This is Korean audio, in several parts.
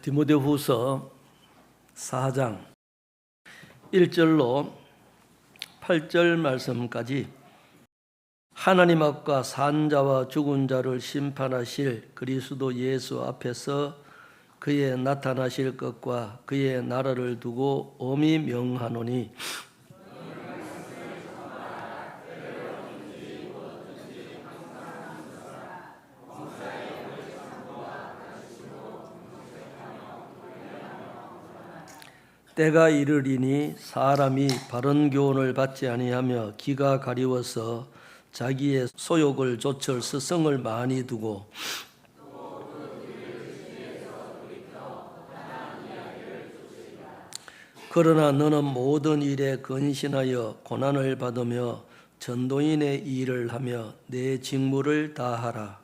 디모데후서 4장 1절로 8절 말씀까지 하나님 앞과 산 자와 죽은 자를 심판하실 그리스도 예수 앞에서 그의 나타나실 것과 그의 나라를 두고 엄히 명하노니 때가 이르리니 사람이 바른 교훈을 받지 아니하며 귀가 가리워서 자기의 소욕을 좇을 스승을 많이 두고 그러나 너는 모든 일에 근신하여 고난을 받으며 전도인의 일을 하며 내 직무를 다하라.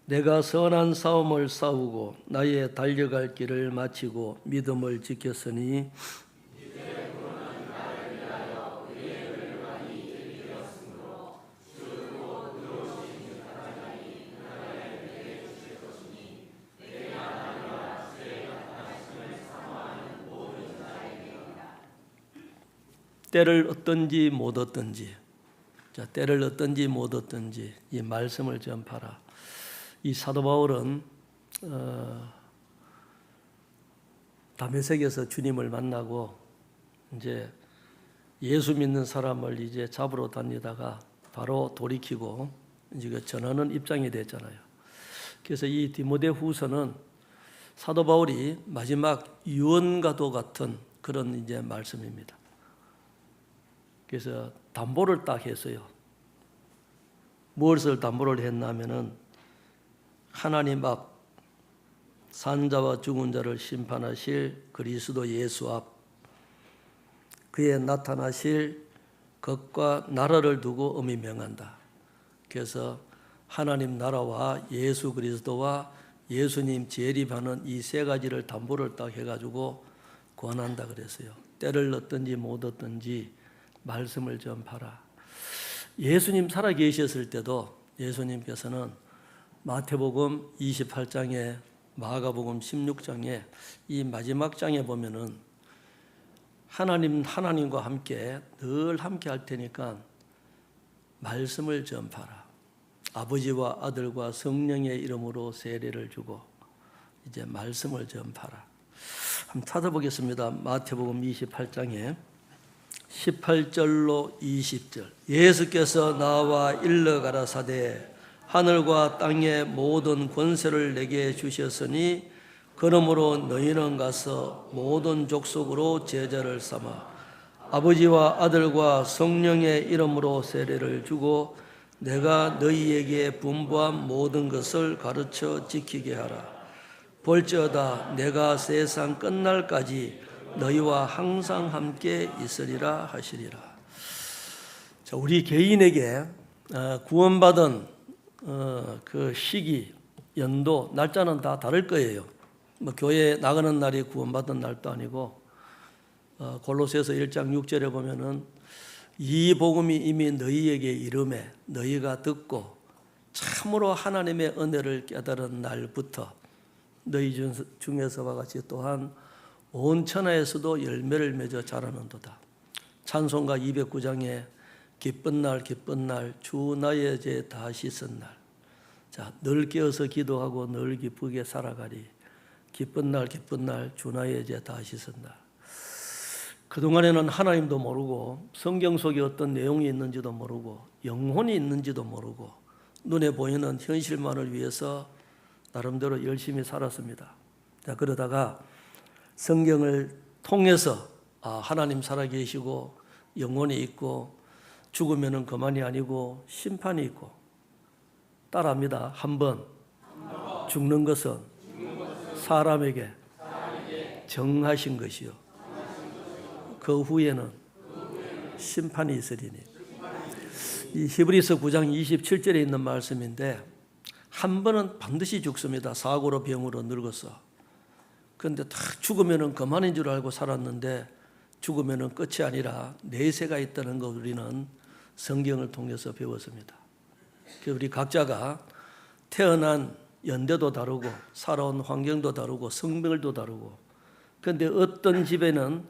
내가 선한 싸움을 싸우고 나의 달려갈 길을 마치고 믿음을 지켰으니 때를 얻든지 못 얻든지, 때를 얻든지 못 얻든지 이 말씀을 전파라. 이 사도 바울은 다메섹에서 주님을 만나고 이제 예수 믿는 사람을 이제 잡으러 다니다가 바로 돌이키고 이제 전하는 입장이 됐잖아요. 그래서 이 디모데후서는 사도 바울이 마지막 유언과도 같은 그런 이제 말씀입니다. 그래서 담보를 딱 했어요. 무엇을 담보를 했냐면은 하나님 앞 산자와 죽은 자를 심판하실 그리스도 예수 앞 그의 나타나실 것과 나라를 두고 엄히 명한다. 그래서 하나님 나라와 예수 그리스도와 예수님 재림하는 이 세 가지를 담보를 딱 해가지고 권한다 그랬어요. 때를 얻든지 못 얻든지 말씀을 전파라. 예수님 살아 계셨을 때도 예수님께서는 마태복음 28장에 마가복음 16장에 이 마지막 장에 보면은 하나님과 함께 늘 함께 할 테니까 말씀을 전파라. 아버지와 아들과 성령의 이름으로 세례를 주고 이제 말씀을 전파라. 한번 찾아보겠습니다. 마태복음 28장에 18절로 20절. 예수께서 나와 일러 가라사대 하늘과 땅의 모든 권세를 내게 주셨으니 그러므로 너희는 가서 모든 족속으로 제자를 삼아 아버지와 아들과 성령의 이름으로 세례를 주고 내가 너희에게 분부한 모든 것을 가르쳐 지키게 하라. 볼지어다 내가 세상 끝날까지 너희와 항상 함께 있으리라 하시리라. 자, 우리 개인에게 구원받은 그 시기, 연도, 날짜는 다 다를 거예요. 뭐 교회 나가는 날이 구원받은 날도 아니고 골로새서 1장 6절에 보면은 이 복음이 이미 너희에게 이름에 너희가 듣고 참으로 하나님의 은혜를 깨달은 날부터 너희 중에서와 같이 또한 온 천하에서도 열매를 맺어 자라는도다. 찬송가 209장에 기쁜 날 기쁜 날 주 나의 죄 다 씻은 날. 자, 늘 깨어서 기도하고 늘 기쁘게 살아가리. 기쁜 날 기쁜 날 주 나의 죄 다 씻은 날. 그동안에는 하나님도 모르고 성경 속에 어떤 내용이 있는지도 모르고 영혼이 있는지도 모르고 눈에 보이는 현실만을 위해서 나름대로 열심히 살았습니다. 자, 그러다가 성경을 통해서 하나님 살아계시고 영혼이 있고 죽으면 그만이 아니고 심판이 있고 따라합니다. 한번 죽는 것은 사람에게 정하신 것이요 그 후에는 심판이 있으리니. 이 히브리서 9장 27절에 있는 말씀인데 한 번은 반드시 죽습니다. 사고로 병으로 늙어서. 그런데 다 죽으면 그만인 줄 알고 살았는데 죽으면 끝이 아니라 내세가 있다는 거 우리는 성경을 통해서 배웠습니다. 그래서 우리 각자가 태어난 연대도 다르고 살아온 환경도 다르고 성별도 다르고, 그런데 어떤 집에는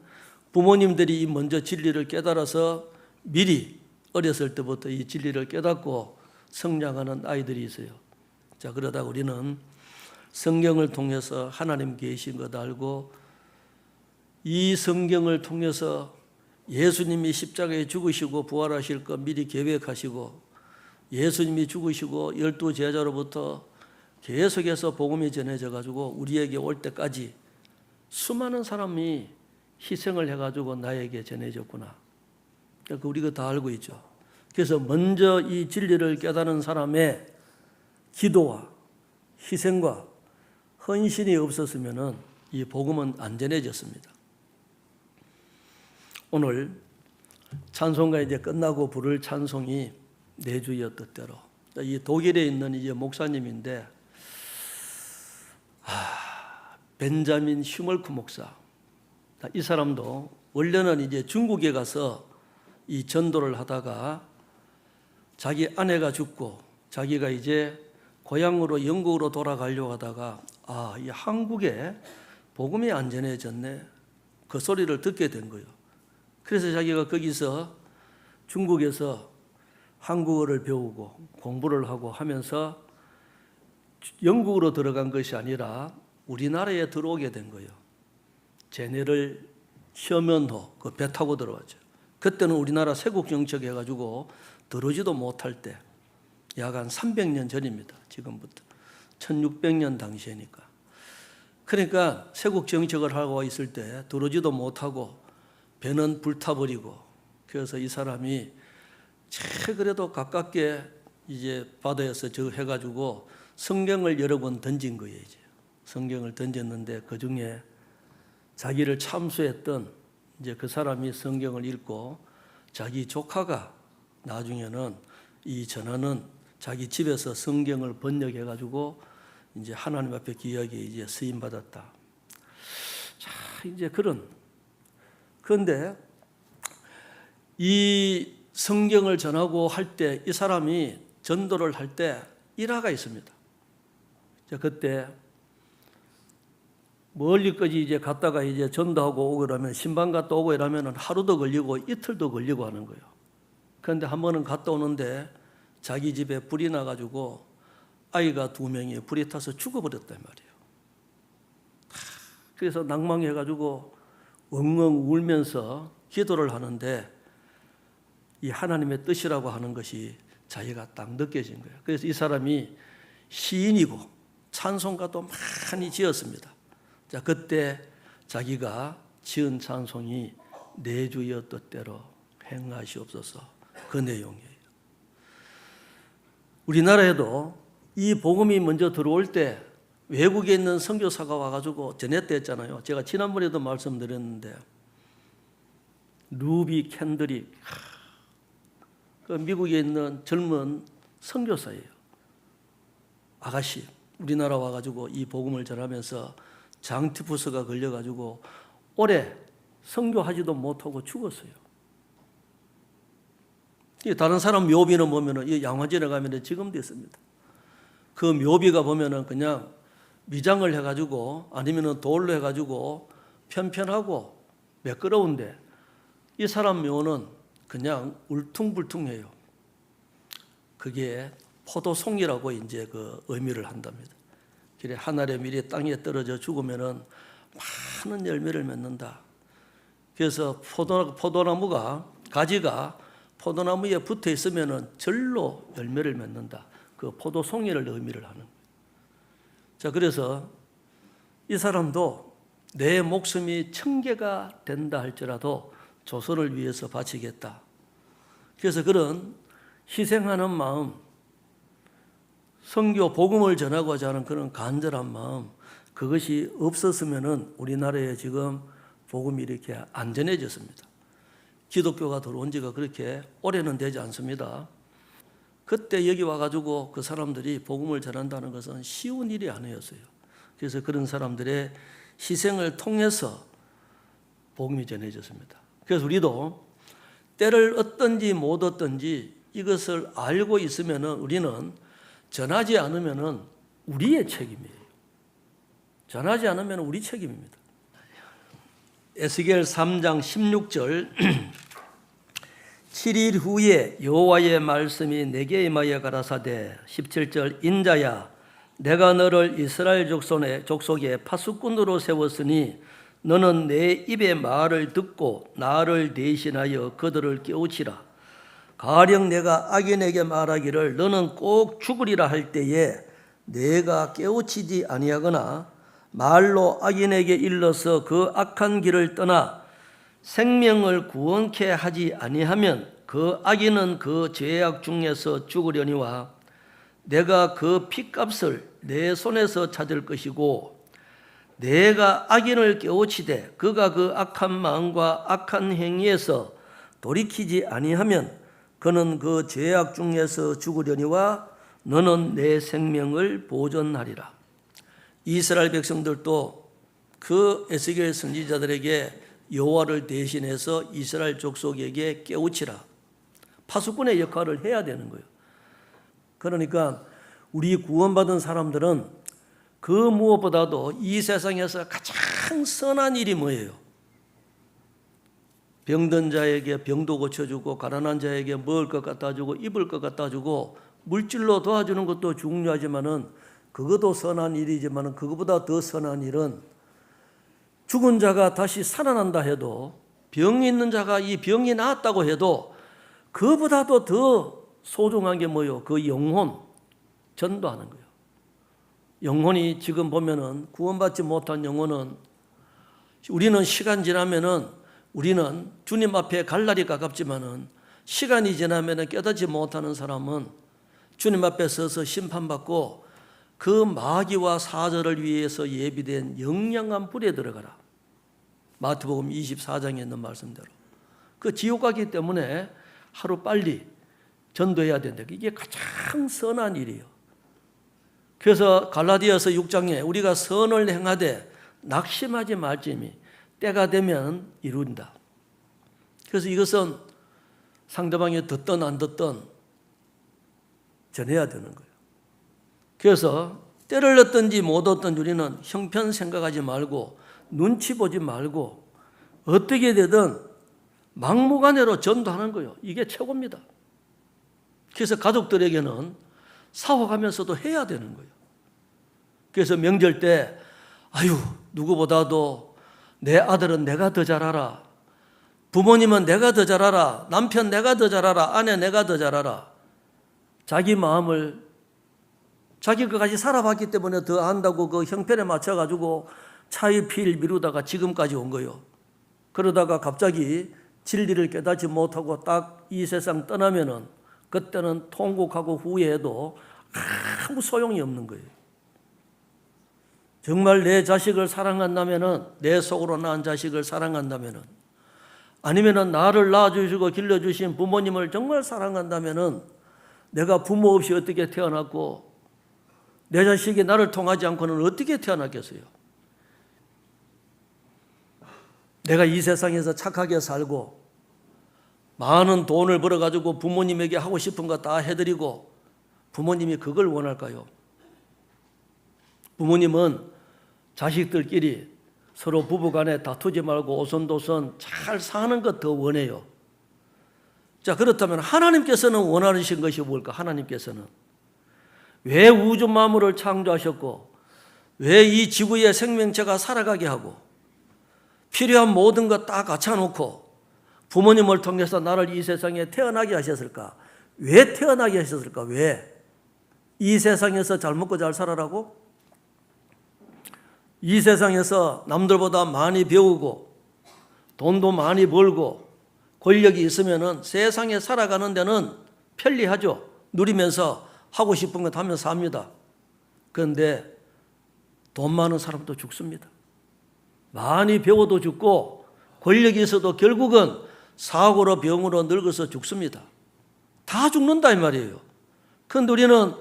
부모님들이 먼저 진리를 깨달아서 미리 어렸을 때부터 이 진리를 깨닫고 성장하는 아이들이 있어요. 자, 그러다 우리는 성경을 통해서 하나님 계신 것 알고, 이 성경을 통해서 예수님이 십자가에 죽으시고 부활하실 것 미리 계획하시고, 예수님이 죽으시고 12 제자로부터 계속해서 복음이 전해져 가지고 우리에게 올 때까지 수많은 사람이 희생을 해가지고 나에게 전해졌구나. 그러니까 우리가 다 알고 있죠. 그래서 먼저 이 진리를 깨닫는 사람의 기도와 희생과 헌신이 없었으면 이 복음은 안 전해졌습니다. 오늘 찬송가 이제 끝나고 부를 찬송이 내 주여 뜻대로. 이 독일에 있는 이제 목사님인데, 벤자민 슈멀크 목사. 이 사람도 원래는 이제 중국에 가서 이 전도를 하다가 자기 아내가 죽고 자기가 이제 고향으로 영국으로 돌아가려고 하다가 이 한국에 복음이 안 전해졌네. 그 소리를 듣게 된 거예요. 그래서 자기가 거기서 중국에서 한국어를 배우고 공부를 하고 하면서 영국으로 들어간 것이 아니라 우리나라에 들어오게 된 거예요. 제네럴 셔면호 그 배 타고 들어왔죠. 그때는 우리나라 세국 정책 해가지고 들어오지도 못할 때, 약 한 300년 전입니다. 지금부터 1600년 당시에니까. 그러니까 세국 정책을 하고 있을 때 들어오지도 못하고 배는 불타버리고, 그래서 이 사람이 그래도 가깝게 이제 바다에서 저 해가지고 성경을 여러 번 던진 거예요. 이제 성경을 던졌는데 그 중에 자기를 참수했던 이제 그 사람이 성경을 읽고 자기 조카가 나중에는 이 전하는 자기 집에서 성경을 번역해가지고 이제 하나님 앞에 귀하게 이제 쓰임 받았다. 자, 이제 그런데 이 성경을 전하고 할 때 이 사람이 전도를 할 때 일화가 있습니다. 그때 멀리까지 이제 갔다가 이제 전도하고 오고 이러면, 신방 갔다 오고 이러면 하루도 걸리고 이틀도 걸리고 하는 거예요. 그런데 한 번은 갔다 오는데 자기 집에 불이 나가지고 아이가 2명이 불이 타서 죽어버렸단 말이에요. 그래서 낭망해가지고 엉엉 울면서 기도를 하는데 이 하나님의 뜻이라고 하는 것이 자기가 딱 느껴진 거예요. 그래서 이 사람이 시인이고 찬송가도 많이 지었습니다. 자, 그때 자기가 지은 찬송이 내 주여 뜻대로 행하시옵소서, 그 내용이에요. 우리나라에도 이 복음이 먼저 들어올 때 외국에 있는 선교사가 와가지고 전했다 했잖아요. 제가 지난번에도 말씀드렸는데, 루비 캔드릭, 그 미국에 있는 젊은 선교사예요. 아가씨, 우리나라 와가지고 이 복음을 전하면서 장티푸스가 걸려가지고 오래 선교하지도 못하고 죽었어요. 다른 사람 묘비는 보면은 양화진에 가면 지금도 있습니다. 그 묘비가 보면은 그냥 미장을 해가지고 아니면은 돌로 해가지고 편편하고 매끄러운데, 이 사람 묘는 그냥 울퉁불퉁해요. 그게 포도송이라고 이제 그 의미를 한답니다. 그래, 하늘의 밀이 땅에 떨어져 죽으면은 많은 열매를 맺는다. 그래서 포도나무가 가지가 포도나무에 붙어 있으면은 절로 열매를 맺는다. 그 포도송이를 의미를 하는 거예요. 자, 그래서 이 사람도 내 목숨이 1000개가 된다 할지라도 조선을 위해서 바치겠다. 그래서 그런 희생하는 마음, 선교 복음을 전하고자 하는 그런 간절한 마음, 그것이 없었으면은 우리나라에 지금 복음이 이렇게 안 전해졌습니다. 기독교가 들어온 지가 그렇게 오래는 되지 않습니다. 그때 여기 와가지고 그 사람들이 복음을 전한다는 것은 쉬운 일이 아니었어요. 그래서 그런 사람들의 희생을 통해서 복음이 전해졌습니다. 그래서 우리도 때를 얻든지 못 얻든지 이것을 알고 있으면 우리는 전하지 않으면 우리의 책임이에요. 전하지 않으면 우리 책임입니다. 에스겔 3장 16절 7일 후에 여호와의 말씀이 내게 임하여 가라사대 17절 인자야 내가 너를 이스라엘 족속의 파수꾼으로 세웠으니 너는 내 입의 말을 듣고 나를 대신하여 그들을 깨우치라. 가령 내가 악인에게 말하기를 너는 꼭 죽으리라 할 때에 내가 깨우치지 아니하거나 말로 악인에게 일러서 그 악한 길을 떠나 생명을 구원케 하지 아니하면 그 악인은 그 죄악 중에서 죽으려니와 내가 그 핏값을 내 손에서 찾을 것이고 내가 악인을 깨우치되 그가 그 악한 마음과 악한 행위에서 돌이키지 아니하면 그는 그 죄악 중에서 죽으려니와 너는 내 생명을 보존하리라. 이스라엘 백성들도 그 에스겔 선지자들에게 여호와를 대신해서 이스라엘 족속에게 깨우치라. 파수꾼의 역할을 해야 되는 거예요. 그러니까 우리 구원받은 사람들은 그 무엇보다도 이 세상에서 가장 선한 일이 뭐예요? 병든 자에게 병도 고쳐주고 가난한 자에게 먹을 것 갖다 주고 입을 것 갖다 주고 물질로 도와주는 것도 중요하지만은 그것도 선한 일이지만은 그것보다 더 선한 일은 죽은 자가 다시 살아난다 해도 병이 있는 자가 이 병이 나았다고 해도 그보다도 더 소중한 게 뭐예요? 그 영혼 전도하는 거예요. 영혼이 지금 보면은 구원받지 못한 영혼은 우리는 시간 지나면은 우리는 주님 앞에 갈 날이 가깝지만은 시간이 지나면은 깨닫지 못하는 사람은 주님 앞에 서서 심판받고 그 마귀와 사절을 위해서 예비된 영영한 불에 들어가라. 마태복음 24장에 있는 말씀대로 그 지옥 가기 때문에 하루 빨리 전도해야 된다. 이게 가장 선한 일이에요. 그래서 갈라디아서 6장에 우리가 선을 행하되 낙심하지 말지니 때가 되면 이룬다. 그래서 이것은 상대방이 듣든 안 듣든 전해야 되는 거예요. 그래서 때를 얻든지 못 얻든지 우리는 형편 생각하지 말고 눈치 보지 말고 어떻게 되든 막무가내로 전도하는 거예요. 이게 최고입니다. 그래서 가족들에게는 사워가면서도 해야 되는 거예요. 그래서 명절 때 아유 누구보다도 내 아들은 내가 더 잘 알아. 부모님은 내가 더 잘 알아. 남편 내가 더 잘 알아. 아내 내가 더 잘 알아. 자기 마음을 자기 끝까지 살아봤기 때문에 더 안다고 그 형편에 맞춰가지고 차의 피를 미루다가 지금까지 온 거예요. 그러다가 갑자기 진리를 깨닫지 못하고 딱 이 세상 떠나면은 그때는 통곡하고 후회해도 아무 소용이 없는 거예요. 정말 내 자식을 사랑한다면은 내 속으로 낳은 자식을 사랑한다면은 아니면은 나를 낳아주시고 길러주신 부모님을 정말 사랑한다면은 내가 부모 없이 어떻게 태어났고 내 자식이 나를 통하지 않고는 어떻게 태어났겠어요? 내가 이 세상에서 착하게 살고 많은 돈을 벌어가지고 부모님에게 하고 싶은 거 다 해드리고 부모님이 그걸 원할까요? 부모님은 자식들끼리 서로 부부간에 다투지 말고 오손도손 잘 사는 것 더 원해요. 자, 그렇다면 하나님께서는 원하시는 것이 뭘까? 하나님께서는 왜 우주 만물을 창조하셨고 왜 이 지구의 생명체가 살아가게 하고 필요한 모든 것 다 갖춰놓고 부모님을 통해서 나를 이 세상에 태어나게 하셨을까? 왜 태어나게 하셨을까? 왜? 이 세상에서 잘 먹고 잘 살아라고? 이 세상에서 남들보다 많이 배우고 돈도 많이 벌고 권력이 있으면은 세상에 살아가는 데는 편리하죠. 누리면서 하고 싶은 것 하면서 삽니다. 그런데 돈 많은 사람도 죽습니다. 많이 배워도 죽고 권력이 있어도 결국은 사고로 병으로 늙어서 죽습니다. 다 죽는다 이 말이에요. 그런데 우리는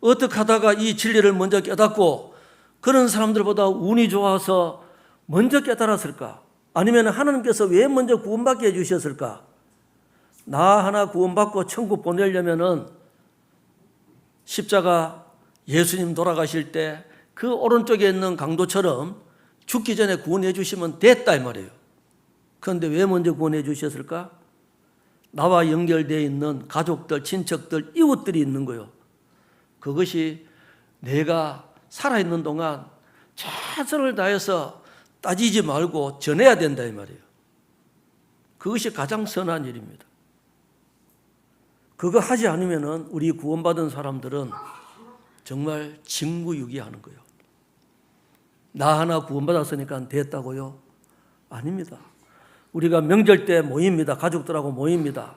어떻게 하다가 이 진리를 먼저 깨닫고 그런 사람들보다 운이 좋아서 먼저 깨달았을까? 아니면 하나님께서 왜 먼저 구원받게 해주셨을까? 나 하나 구원받고 천국 보내려면은 십자가 예수님 돌아가실 때 그 오른쪽에 있는 강도처럼 죽기 전에 구원해 주시면 됐다 이 말이에요. 그런데 왜 먼저 구원해 주셨을까? 나와 연결되어 있는 가족들, 친척들, 이웃들이 있는 거예요. 그것이 내가 살아있는 동안 최선을 다해서 따지지 말고 전해야 된다 이 말이에요. 그것이 가장 선한 일입니다. 그거 하지 않으면 우리 구원받은 사람들은 정말 징구유기하는 거예요. 나 하나 구원받았으니까 됐다고요? 아닙니다. 우리가 명절 때 모입니다. 가족들하고 모입니다.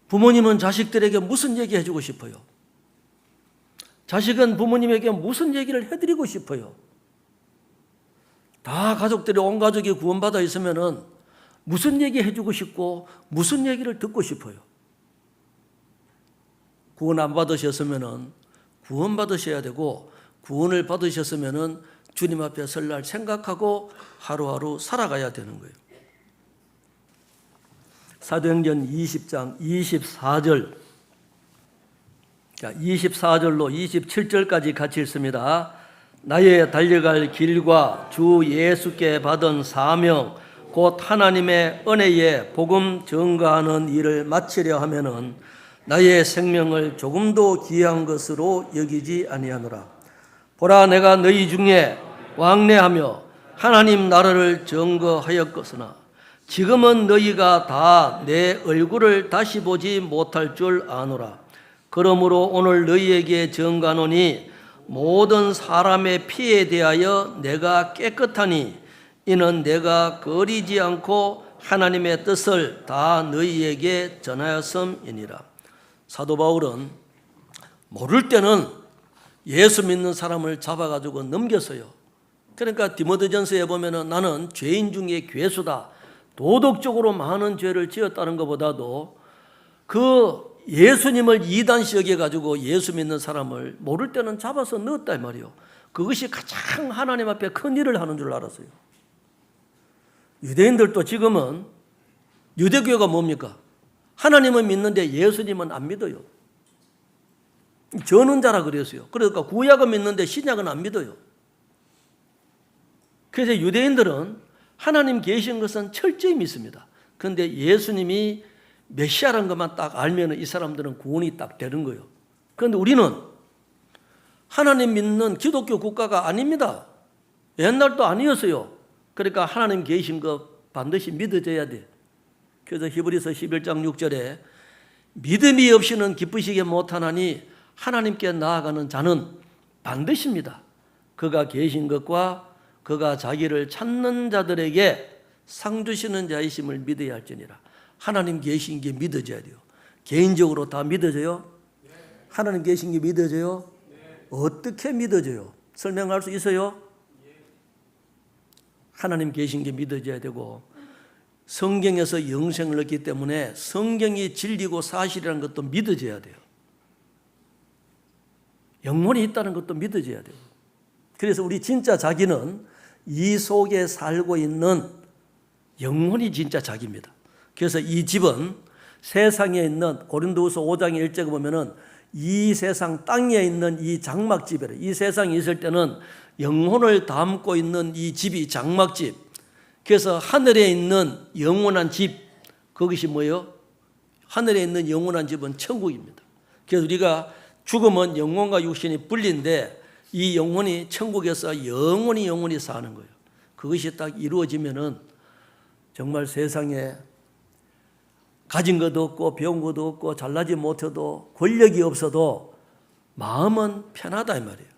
부모님은 자식들에게 무슨 얘기 해주고 싶어요? 자식은 부모님에게 무슨 얘기를 해드리고 싶어요? 다 가족들이 온 가족이 구원받아 있으면은 무슨 얘기 해주고 싶고 무슨 얘기를 듣고 싶어요? 구원 안 받으셨으면은 구원 받으셔야 되고 구원을 받으셨으면은 주님 앞에 설 날 생각하고 하루하루 살아가야 되는 거예요. 사도행전 20장 24절, 24절로 27절까지 같이 읽습니다. 나의 달려갈 길과 주 예수께 받은 사명 곧 하나님의 은혜에 복음 전가하는 일을 마치려 하면은 나의 생명을 조금도 귀한 것으로 여기지 아니하노라. 보라, 내가 너희 중에 왕래하며 하나님 나라를 증거하였거니와 지금은 너희가 다 내 얼굴을 다시 보지 못할 줄 아노라. 그러므로 오늘 너희에게 증거하노니 모든 사람의 피에 대하여 내가 깨끗하니 이는 내가 거리지 않고 하나님의 뜻을 다 너희에게 전하였음이니라. 사도 바울은 모를 때는 예수 믿는 사람을 잡아가지고 넘겼어요. 그러니까 디모데전서에 보면은 나는 죄인 중에 괴수다. 도덕적으로 많은 죄를 지었다는 것보다도 그 예수님을 이단시 여겨가지고 예수 믿는 사람을 모를 때는 잡아서 넣었다 이 말이에요. 그것이 가장 하나님 앞에 큰 일을 하는 줄 알았어요. 유대인들도 지금은 유대교가 뭡니까? 하나님은 믿는데 예수님은 안 믿어요. 전원자라 그랬어요. 그러니까 구약은 믿는데 신약은 안 믿어요. 그래서 유대인들은 하나님 계신 것은 철저히 믿습니다. 그런데 예수님이 메시아라는 것만 딱 알면 이 사람들은 구원이 딱 되는 거예요. 그런데 우리는 하나님 믿는 기독교 국가가 아닙니다. 옛날도 아니었어요. 그러니까 하나님 계신 것 반드시 믿어져야 돼. 그래서 히브리서 11장 6절에 믿음이 없이는 기쁘시게 못하나니 하나님께 나아가는 자는 반드시입니다. 그가 계신 것과 그가 자기를 찾는 자들에게 상 주시는 자이심을 믿어야 할지니라. 하나님 계신 게 믿어져야 돼요. 개인적으로 다 믿어져요? 하나님 계신 게 믿어져요? 어떻게 믿어져요? 설명할 수 있어요? 하나님 계신 게 믿어져야 되고 성경에서 영생을 얻기 때문에 성경이 진리고 사실이라는 것도 믿어져야 돼요. 영혼이 있다는 것도 믿어져야 돼요. 그래서 우리 진짜 자기는 이 속에 살고 있는 영혼이 진짜 자기입니다. 그래서 이 집은 세상에 있는 고린도후서 5장 1절에 보면은 이 세상 땅에 있는 이 장막집이래. 이 세상에 있을 때는 영혼을 담고 있는 이 집이 장막집. 그래서 하늘에 있는 영원한 집, 그것이 뭐예요? 하늘에 있는 영원한 집은 천국입니다. 그래서 우리가 죽으면 영혼과 육신이 분리인데 이 영혼이 천국에서 영원히 사는 거예요. 그것이 딱 이루어지면은 정말 세상에 가진 것도 없고 배운 것도 없고 잘나지 못해도 권력이 없어도 마음은 편하다 이 말이에요.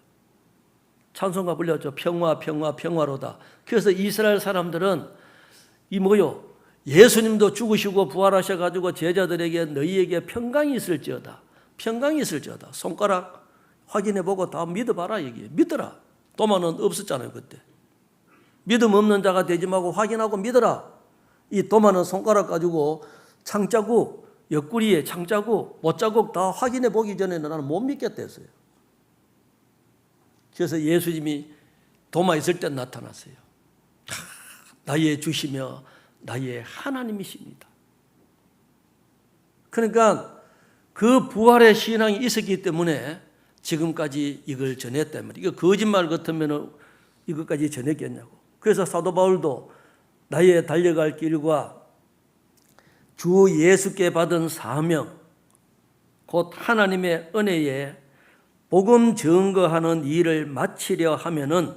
찬송가 불렸죠. 평화로다. 그래서 이스라엘 사람들은 이 뭐요? 예수님도 죽으시고 부활하셔가지고 제자들에게 너희에게 평강이 있을지어다. 평강이 있을지어다. 손가락 확인해보고 다 믿어봐라 얘기해요. 믿어라. 도마는 없었잖아요 그때. 믿음 없는 자가 되지 말고 확인하고 믿어라. 이 도마는 손가락 가지고 창자국, 옆구리에 창자국, 못자국 다 확인해 보기 전에는 나는 못 믿겠다 했어요. 그래서 예수님이 도마 있을 때 나타났어요. 나의 주시며 나의 하나님이십니다. 그러니까 그 부활의 신앙이 있었기 때문에 지금까지 이걸 전했단 말이에요. 이거 거짓말 같으면 이것까지 전했겠냐고. 그래서 사도 바울도 나의 달려갈 길과 주 예수께 받은 사명, 곧 하나님의 은혜에 복음 증거하는 일을 마치려 하면은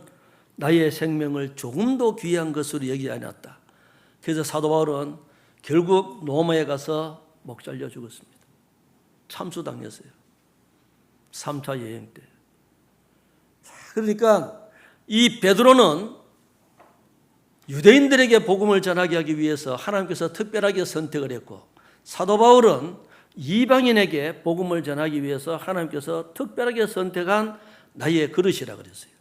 나의 생명을 조금도 귀한 것으로 여기지 않았다. 그래서 사도 바울은 결국 로마에 가서 목 잘려 죽었습니다. 참수당했어요. 3차 여행 때. 그러니까 이 베드로는 유대인들에게 복음을 전하게 하기 위해서 하나님께서 특별하게 선택을 했고, 사도 바울은 이방인에게 복음을 전하기 위해서 하나님께서 특별하게 선택한 나의 그릇이라 그랬어요.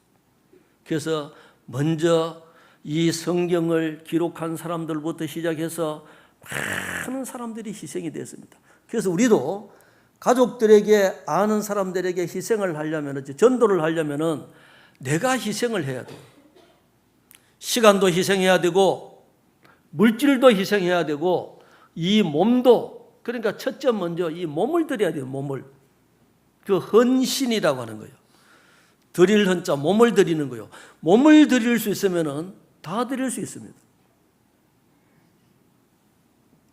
그래서 먼저 이 성경을 기록한 사람들부터 시작해서 많은 사람들이 희생이 됐습니다. 그래서 우리도 가족들에게, 아는 사람들에게 희생을 하려면, 전도를 하려면 내가 희생을 해야 돼요. 시간도 희생해야 되고 물질도 희생해야 되고 이 몸도, 그러니까 첫째 먼저 이 몸을 드려야 돼요. 몸을. 그 헌신이라고 하는 거예요. 드릴 헌자, 몸을 드리는 거예요. 몸을 드릴 수 있으면 다 드릴 수 있습니다.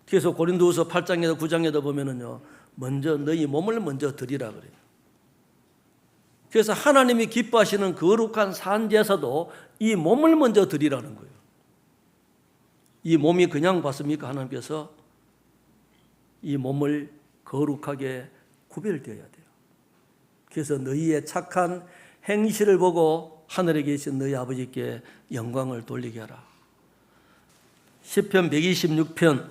그래서 고린도후서 8장에도 9장에도 보면은요, 먼저 너희 몸을 먼저 드리라 그래요. 그래서 하나님이 기뻐하시는 거룩한 산제사도 이 몸을 먼저 드리라는 거예요. 이 몸이 그냥 받습니까? 하나님께서 이 몸을 거룩하게 구별되어야 돼요. 그래서 너희의 착한 행실을 보고 하늘에 계신 너희 아버지께 영광을 돌리게 하라. 시편 126편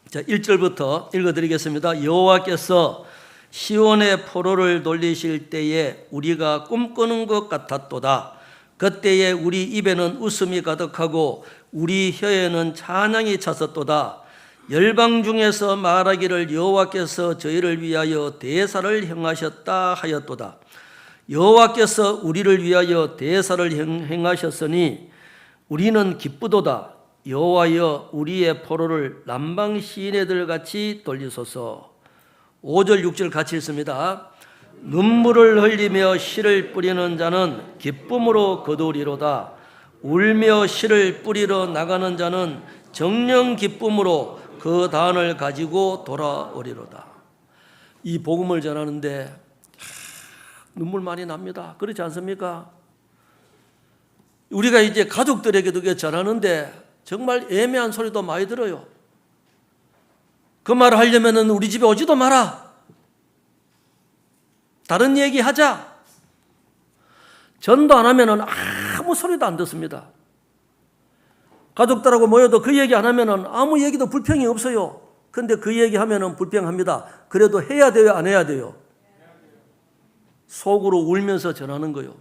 자, 1절부터 읽어드리겠습니다. 여호와께서 시온의 포로를 돌리실 때에 우리가 꿈꾸는 것 같았도다. 그때에 우리 입에는 웃음이 가득하고 우리 혀에는 찬양이 찼었도다. 열방 중에서 말하기를 여호와께서 저희를 위하여 대사를 행하셨다 하였도다. 여호와께서 우리를 위하여 대사를 행하셨으니 우리는 기쁘도다. 여호와여 우리의 포로를 남방 시내들 같이 돌리소서. 5절 6절 같이 읽습니다. 눈물을 흘리며 씨를 뿌리는 자는 기쁨으로 거두리로다. 울며 씨를 뿌리러 나가는 자는 정령 기쁨으로 그 단을 가지고 돌아오리로다. 이 복음을 전하는데 눈물 많이 납니다. 그렇지 않습니까? 우리가 이제 가족들에게도 전하는데 정말 애매한 소리도 많이 들어요. 그 말을 하려면 우리 집에 오지도 마라. 다른 얘기 하자. 전도 안 하면 아무 소리도 안 듣습니다. 가족들하고 모여도 그 얘기 안 하면 아무 얘기도 불평이 없어요. 그런데 그 얘기 하면 불평합니다. 그래도 해야 돼요? 안 해야 돼요? 속으로 울면서 전하는 거요.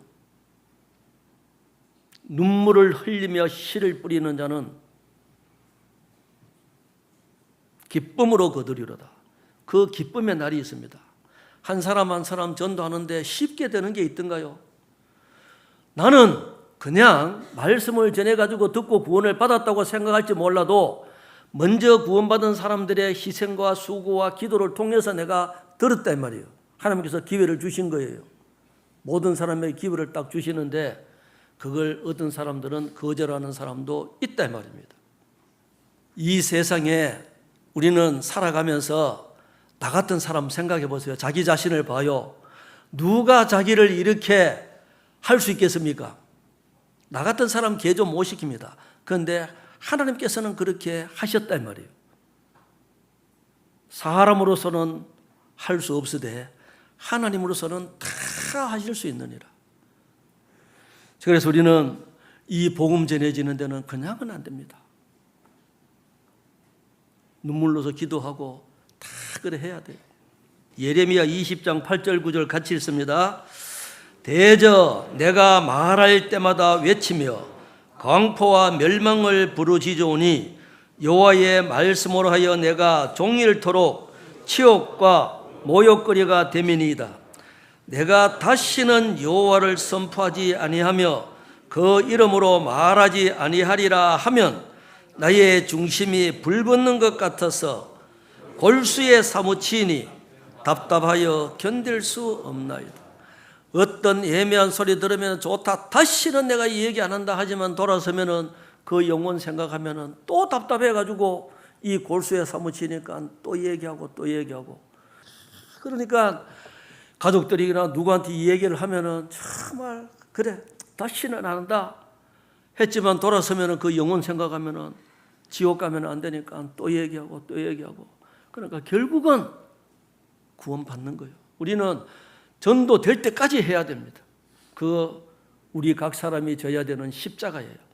눈물을 흘리며 씨를 뿌리는 자는 기쁨으로 거두리로다. 그 기쁨의 날이 있습니다. 한 사람 한 사람 전도하는데 쉽게 되는 게 있던가요? 나는 그냥 말씀을 전해가지고 듣고 구원을 받았다고 생각할지 몰라도 먼저 구원받은 사람들의 희생과 수고와 기도를 통해서 내가 들었단 말이에요. 하나님께서 기회를 주신 거예요. 모든 사람에게 기회를 딱 주시는데 그걸 얻은 사람들은 거절하는 사람도 있다 말입니다. 이 세상에 우리는 살아가면서 나 같은 사람 생각해 보세요. 자기 자신을 봐요. 누가 자기를 이렇게 할 수 있겠습니까? 나 같은 사람 개조 못 시킵니다. 그런데 하나님께서는 그렇게 하셨단 말이에요. 사람으로서는 할 수 없으되 하나님으로서는 다 하실 수 있느니라. 그래서 우리는 이 복음 전해지는 데는 그냥은 안 됩니다. 눈물로서 기도하고 다 그래 해야 돼요. 예레미야 20장 8절 9절 같이 읽습니다. 대저 내가 말할 때마다 외치며 강포와 멸망을 부르짖으오니 여호와의 말씀으로 하여 내가 종일토록 치욕과 모욕거리가 됨이니이다. 내가 다시는 여호와를 선포하지 아니하며 그 이름으로 말하지 아니하리라 하면 나의 중심이 불붙는 것 같아서 골수에 사무치니 답답하여 견딜 수 없나이다. 어떤 애매한 소리 들으면 좋다, 다시는 내가 이 얘기 안 한다 하지만 돌아서면은 그 영혼 생각하면은 또 답답해가지고 이 골수에 사무치니까 또 얘기하고 또 얘기하고. 그러니까 가족들이나 누구한테 이 얘기를 하면은 정말 그래 다시는 안 한다 했지만 돌아서면은 그 영혼 생각하면은 지옥 가면 안 되니까 또 얘기하고 또 얘기하고. 그러니까 결국은 구원받는 거예요. 우리는 전도될 때까지 해야 됩니다. 그 우리 각 사람이 져야 되는 십자가예요.